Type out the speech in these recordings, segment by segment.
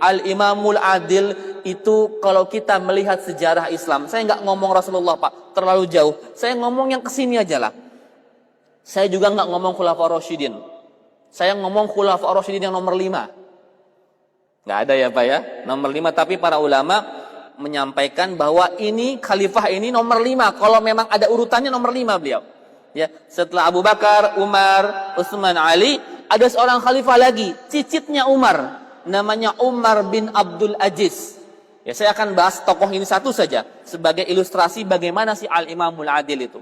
Al-Imamul Adil itu kalau kita melihat sejarah Islam, saya nggak ngomong Rasulullah Pak, terlalu jauh. Saya ngomong yang kesini aja lah. Saya juga nggak ngomong Khulafaur Rasyidin. Saya ngomong Khulafaur Rasyidin yang nomor 5. Nggak ada ya Pak ya, nomor 5. Tapi para ulama menyampaikan bahwa ini khalifah ini nomor 5. Kalau memang ada urutannya nomor 5 beliau. Ya, setelah Abu Bakar, Umar, Utsman, Ali, ada seorang khalifah lagi, cicitnya Umar. Namanya Umar bin Abdul Aziz. Ya, saya akan bahas tokoh ini satu saja sebagai ilustrasi bagaimana si Al-Imamul Adil itu.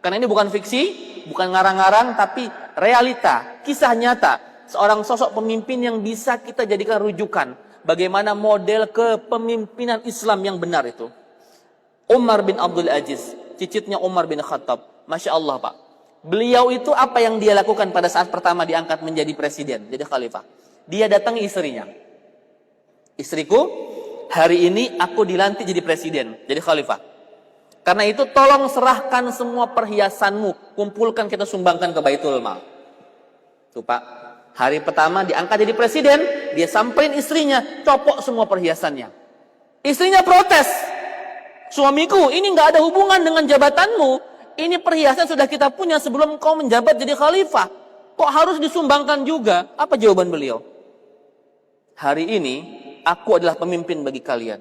Karena ini bukan fiksi, bukan ngarang-ngarang, tapi realita, kisah nyata. Seorang sosok pemimpin yang bisa kita jadikan rujukan. Bagaimana model kepemimpinan Islam yang benar itu. Umar bin Abdul Aziz, cicitnya Umar bin Khattab. Masya Allah Pak. Beliau itu apa yang dia lakukan pada saat pertama diangkat menjadi presiden, jadi khalifah. Dia datangi istrinya. Istriku, hari ini aku dilantik jadi presiden, jadi khalifah. Karena itu tolong serahkan semua perhiasanmu, kumpulkan kita sumbangkan ke Baitul Mal. Tuh Pak, hari pertama diangkat jadi presiden, dia samperin istrinya, copok semua perhiasannya. Istrinya protes. Suamiku, ini nggak ada hubungan dengan jabatanmu. Ini perhiasan sudah kita punya sebelum kau menjabat jadi khalifah. Kok harus disumbangkan juga? Apa jawaban beliau? Hari ini, aku adalah pemimpin bagi kalian.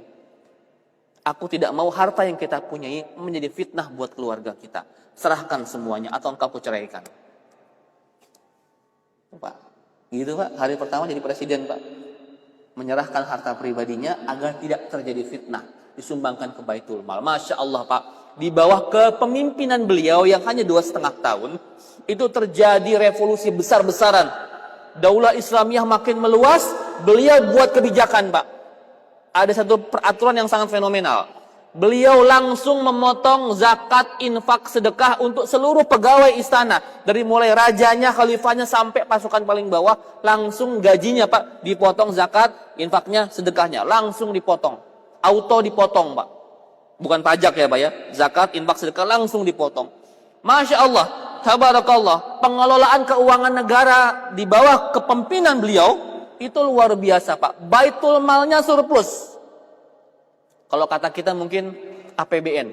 Aku tidak mau harta yang kita punyai menjadi fitnah buat keluarga kita. Serahkan semuanya atau engkau ceraikan. Pak, gitu Pak, hari pertama jadi presiden Pak. Menyerahkan harta pribadinya agar tidak terjadi fitnah. Disumbangkan ke Baitul Mal. Masya Allah Pak, di bawah kepemimpinan beliau yang hanya 2,5 tahun, itu terjadi revolusi besar-besaran. Daulah Islamiyah makin meluas, beliau buat kebijakan Pak. Ada satu peraturan yang sangat fenomenal. Beliau langsung memotong zakat, infak, sedekah untuk seluruh pegawai istana. Dari mulai rajanya, khalifahnya, sampai pasukan paling bawah. Langsung gajinya Pak, dipotong zakat, infaknya, sedekahnya. Langsung dipotong. Auto dipotong Pak. Bukan pajak ya Pak ya. Zakat, infak, sedekah langsung dipotong. Masya Allah, tabarakallah. Pengelolaan keuangan negara di bawah kepemimpinan beliau itu luar biasa Pak. Baitul Malnya surplus. Kalau kata kita mungkin APBN.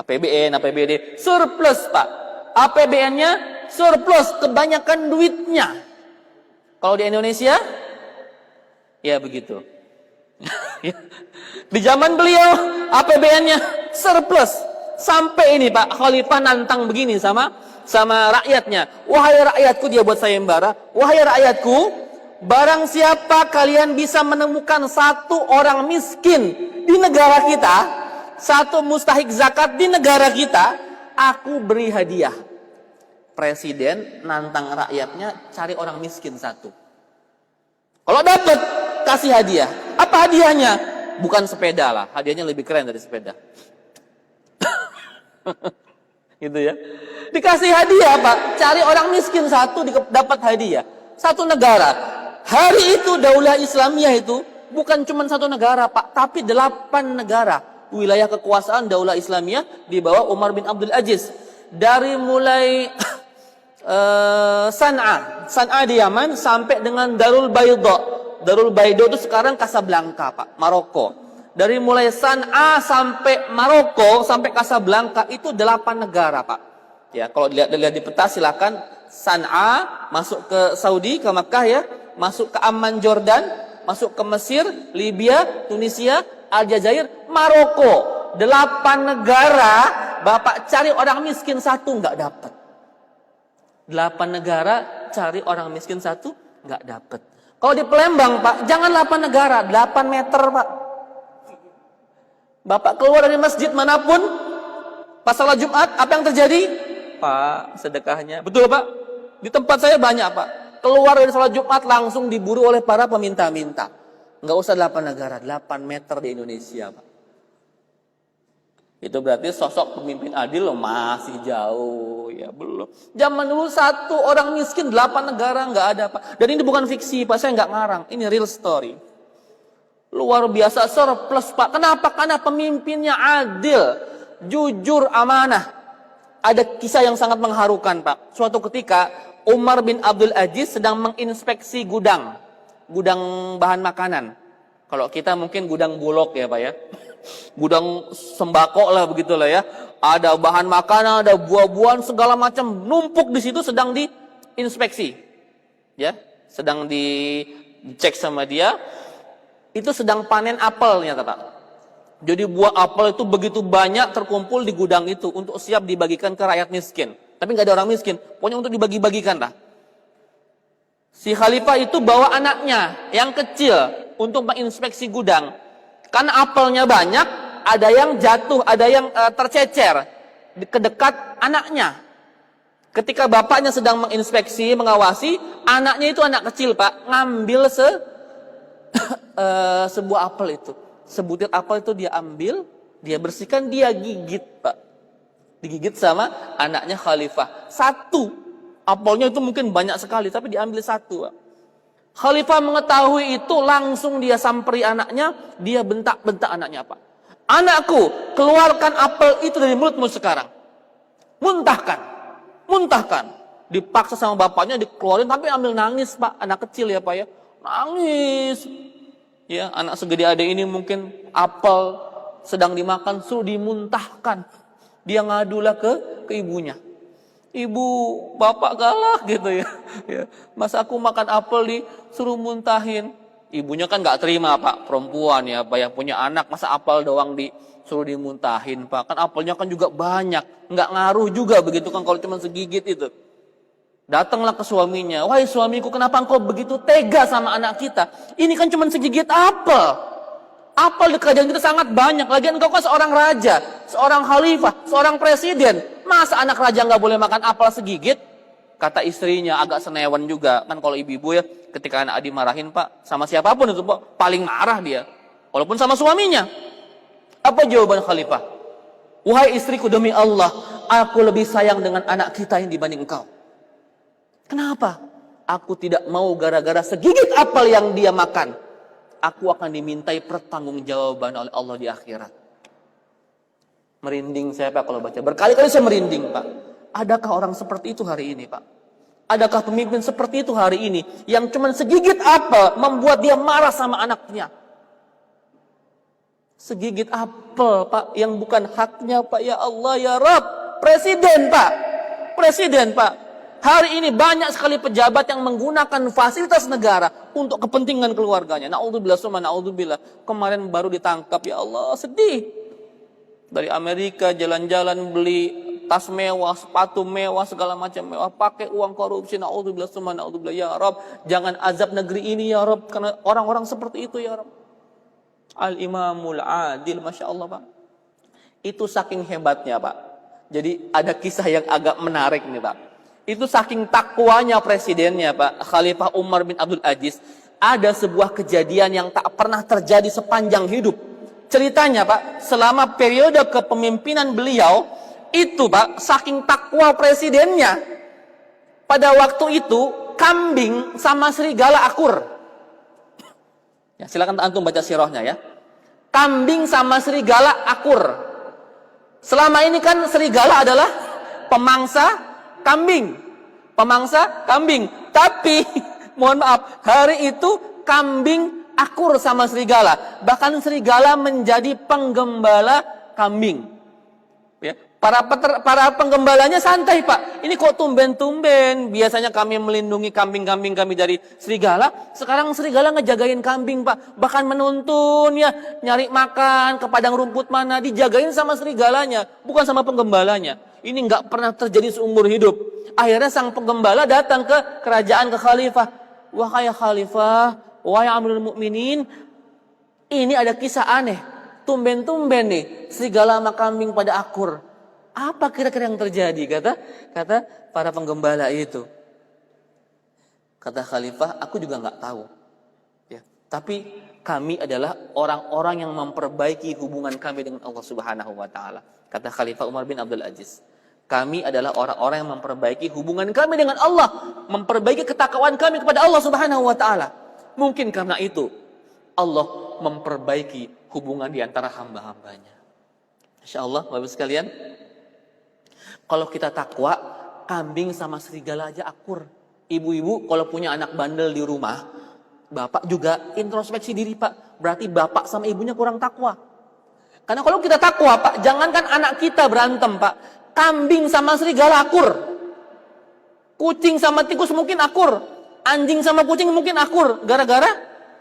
APBN, APBD surplus Pak. APBN-nya surplus, kebanyakan duitnya. Kalau di Indonesia ya begitu. Di zaman beliau APBN-nya surplus. Sampai ini Pak, khalifah nantang begini sama rakyatnya. Wahai rakyatku, dia buat sayembara. Wahai rakyatku, barang siapa kalian bisa menemukan satu orang miskin di negara kita, satu mustahik zakat di negara kita, aku beri hadiah. Presiden nantang rakyatnya cari orang miskin satu. Kalau dapat, kasih hadiah. Apa hadiahnya? Bukan sepeda lah, hadiahnya lebih keren dari sepeda. Gitu ya. Dikasih hadiah Pak, cari orang miskin satu dapat hadiah. Satu negara. Hari itu Daulah Islamiyah itu bukan cuma satu negara Pak, tapi 8 negara. Wilayah kekuasaan Daulah Islamiyah di bawah Umar bin Abdul Aziz. Dari mulai San'a di Yaman sampai dengan Darul Baydo. Darul Baydo itu sekarang Casablanca Pak, Maroko. Dari mulai San'a sampai Maroko sampai Casablanca itu 8 negara Pak. Ya, kalau dilihat di peta silakan. San'a masuk ke Saudi, ke Makkah ya, masuk ke Amman Jordan, masuk ke Mesir, Libya, Tunisia, Aljazair, Maroko. 8 negara, Bapak cari orang miskin satu nggak dapat. 8 negara cari orang miskin satu nggak dapat. Kalau di Palembang Pak, jangan 8 negara, 8 meter Pak. Bapak keluar dari masjid manapun, pas salat Jumat, apa yang terjadi? Pak, sedekahnya. Betul Pak? Di tempat saya banyak Pak. Keluar dari salat Jumat langsung diburu oleh para peminta-minta. Nggak usah 8 negara, 8 meter di Indonesia Pak. Itu berarti sosok pemimpin adil masih jauh. Ya belum. Zaman dulu satu orang miskin 8 negara nggak ada Pak. Dan ini bukan fiksi Pak, saya nggak ngarang. Ini real story. Luar biasa surplus Pak. Kenapa? Karena pemimpinnya adil, jujur, amanah. Ada kisah yang sangat mengharukan Pak. Suatu ketika Umar bin Abdul Aziz sedang menginspeksi gudang bahan makanan. Kalau kita mungkin gudang bulog ya Pak ya. Gudang sembako lah begitulah ya. Ada bahan makanan, ada buah-buahan segala macam numpuk di situ sedang diinspeksi. Ya, sedang dicek sama dia. Itu sedang panen apelnya Pak. Jadi buah apel itu begitu banyak terkumpul di gudang itu untuk siap dibagikan ke rakyat miskin. Tapi nggak ada orang miskin, pokoknya untuk dibagi-bagikan lah. Si khalifah itu bawa anaknya yang kecil untuk menginspeksi gudang. Karena apelnya banyak, ada yang jatuh, ada yang tercecer ke dekat anaknya. Ketika bapaknya sedang menginspeksi, mengawasi, anaknya itu anak kecil Pak, ngambil sebuah apel itu. Sebutir apel itu dia ambil, dia bersihkan, dia gigit Pak. Digigit sama anaknya khalifah. Satu, apelnya itu mungkin banyak sekali, tapi diambil satu Pak. Khalifah mengetahui itu, langsung dia samperi anaknya, dia bentak-bentak anaknya Pak. Anakku, keluarkan apel itu dari mulutmu sekarang. Muntahkan. Muntahkan. Dipaksa sama bapaknya, dikeluarin, tapi ambil nangis Pak. Anak kecil ya Pak ya. Nangis. Ya, anak segede adik ini mungkin apel sedang dimakan, suruh dimuntahkan. Dia ngadulah ke ibunya. Ibu, bapak galak gitu ya. Masa aku makan apel disuruh muntahin. Ibunya kan gak terima Pak, perempuan ya Pak yang punya anak, masa apel doang disuruh dimuntahin Pak. Kan apelnya kan juga banyak, gak ngaruh juga begitu kan kalau cuma segigit itu. Datanglah ke suaminya, wahai suamiku kenapa engkau begitu tega sama anak kita? Ini kan cuma segigit apel. Apel di kerajaan kita sangat banyak. Lagian engkau kan seorang raja, seorang khalifah, seorang presiden. Masa anak raja nggak boleh makan apel segigit? Kata istrinya agak senewan juga. Kan kalau ibu-ibu ya, ketika anak dimarahin Pak, sama siapapun itu Pak, paling marah dia. Walaupun sama suaminya. Apa jawaban khalifah? Wahai istriku, demi Allah, aku lebih sayang dengan anak kita yang dibanding engkau. Kenapa? Aku tidak mau gara-gara segigit apel yang dia makan, aku akan dimintai pertanggungjawaban oleh Allah di akhirat. Merinding saya Pak kalau baca. Berkali-kali saya merinding Pak. Adakah orang seperti itu hari ini Pak? Adakah pemimpin seperti itu hari ini yang cuma segigit apel membuat dia marah sama anaknya? Segigit apel Pak yang bukan haknya Pak. Ya Allah ya Rabb. Presiden Pak. Presiden Pak. Hari ini banyak sekali pejabat yang menggunakan fasilitas negara untuk kepentingan keluarganya. Na'udzubillah summa na'udzubillah. Kemarin baru ditangkap, ya Allah, sedih. Dari Amerika jalan-jalan beli tas mewah, sepatu mewah, segala macam mewah, pakai uang korupsi. Na'udzubillah summa na'udzubillah. Ya Rabb, jangan azab negeri ini ya Rabb, karena orang-orang seperti itu ya Rabb. Al-Imamul Adil, Masya Allah Pak. Itu saking hebatnya Pak. Jadi ada kisah yang agak menarik nih Pak. Itu saking takwanya presidennya Pak, Khalifah Umar bin Abdul Aziz. Ada sebuah kejadian yang tak pernah terjadi sepanjang hidup. Ceritanya Pak, selama periode kepemimpinan beliau, itu Pak, saking takwa presidennya. Pada waktu itu, kambing sama serigala akur. Ya, silakan antum baca sirahnya ya. Kambing sama serigala akur. Selama ini kan serigala adalah pemangsa kambing, pemangsa kambing. Tapi mohon maaf, hari itu kambing akur sama serigala. Bahkan serigala menjadi penggembala kambing. Ya, para penggembalanya santai Pak. Ini kok tumben-tumben? Biasanya kami melindungi kambing-kambing kami dari serigala. Sekarang serigala ngejagain kambing Pak. Bahkan menuntun ya, nyari makan ke padang rumput mana, dijagain sama serigalanya, bukan sama penggembalanya. Ini nggak pernah terjadi seumur hidup. Akhirnya sang penggembala datang ke kerajaan, ke khalifah. Wahai khalifah, wahai amirul mukminin, ini ada kisah aneh. Tumben-tumben nih, serigala sama kambing pada akur. Apa kira-kira yang terjadi? Kata para penggembala itu. Kata khalifah, aku juga nggak tahu. Ya, tapi kami adalah orang-orang yang memperbaiki hubungan kami dengan Allah Subhanahu wa taala. Kata Khalifah Umar bin Abdul Aziz. Kami adalah orang-orang yang memperbaiki hubungan kami dengan Allah, memperbaiki ketakwaan kami kepada Allah Subhanahu wa taala. Mungkin karena itu Allah memperbaiki hubungan di antara hamba-hambanya. Insyaallah, Bapak sekalian, kalau kita takwa, kambing sama serigala aja akur. Ibu-ibu kalau punya anak bandel di rumah, bapak juga introspeksi diri Pak. berarti bapak sama ibunya kurang takwa. Karena kalau kita takwa, Pak, jangankan anak kita berantem, Pak. Kambing sama serigala akur. Kucing sama tikus mungkin akur. Anjing sama kucing mungkin akur. Gara-gara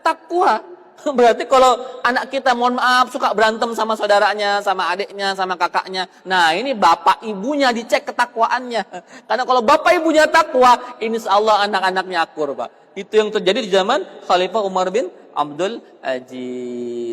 takwa. Berarti kalau anak kita, mohon maaf, suka berantem sama saudaranya, sama adiknya, sama kakaknya. Nah, ini bapak ibunya dicek ketakwaannya. Karena kalau bapak ibunya takwa, insya Allah anak-anaknya akur, Pak. Itu yang terjadi di zaman Khalifah Umar bin Abdul Aziz.